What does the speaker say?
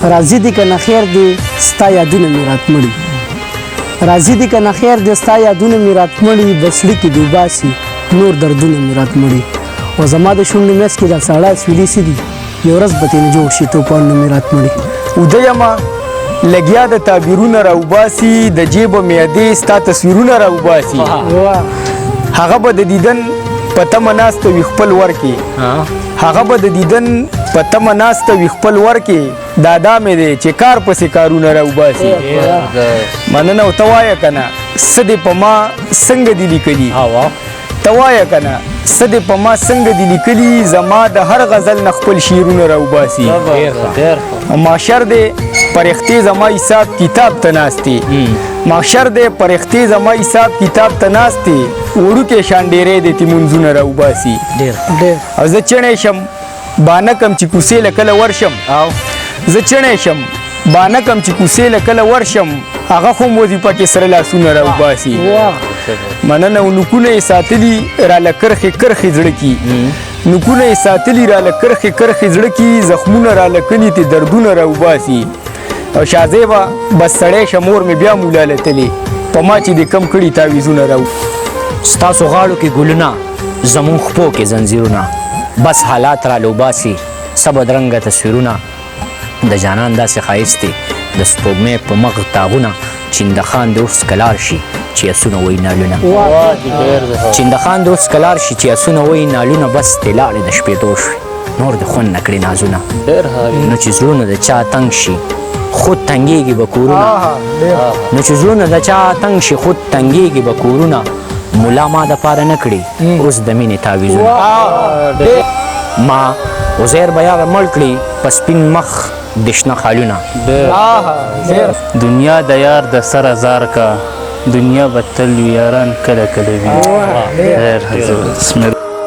راضي دي که نه خیر دی ستا یادونه مې راتمړي راضي دي که نه خیر دی ستا یادونه مې راتمړي بسړي کې دې وباسي نور دردونه مې راتمړي او زما د شونډې منځ کې دا ساړه سویلي څه دي یو ورځ به ترې جوړ شي توپانونه مې راتمړي اوده یمه لګیا د تعبیرونه راوباسي د جیبه معدې ستا تصویرونه راوباسي هغه به د دیدن په تمه ناسته وي خپل ور کې هغه به د دیدن په تمه ناسته وي خپل ور کې دادا مې دی چې کار پسې کارونه راوباسي مننه ته وایه که نه څه دې په ما څنګه دي لیکلي ته وایه که نه څه دې په ما څنګه دي لیکلي زما د هر غزل نه خپل شعرونه راوباسي معاشر دی پرختې زما حساب کتاب ته ناستې معاشر دی پرختې زما حساب کتاب ته ناستې وړوکې شان ډېرې دې تی منځونه راوباسي او زه چڼی شم بانه کم چې کوڅې له کله ورشم زه چڼی شم بانه کم چې کوڅې له کله ورشم هغه خو وظیفه کې سره لاسونه راوباسي مننه او نوکونه یې ساتلي راله کرښې کرښې زړه کې نوکونه یې ساتلي راله کرښې کرښې زړه کې زخمونه راله کني تی دردونه راوباسي او شازیبه بس سړی شه مور مې بیا مولا لتلې په ما چې دې کم کړي تعویزونه راو ستاسو غاړو کې ګلونه زمون خپو کې زنځیرونه بس حالات را لوباسي څه بدرنګه تصویرونه د جانان داسې ښایست دی د سپوږمۍ په مغ تاغونه چندخان د اوس کلار شي چې اسونه وایي نالونه چندخان د اوس کلار شي چې اسونه وایي نالونه بس دې لاړې د شپېتو شوي نور د خوند نه کړي نازونه نو چې زړونه د چا تنګ شي خود تنګېږي به کورونه نو چې زړونه د چا تنګ شي خود تنګېږي به کورونه ملا ما دپاره نه کړي اوس د مینې تعویزونه ما عزیر به یاره مړ کړي په سپین مخ د شنه خالونه دنیا د یار د سر ازار کا دنیا به تل یاران کله کله وي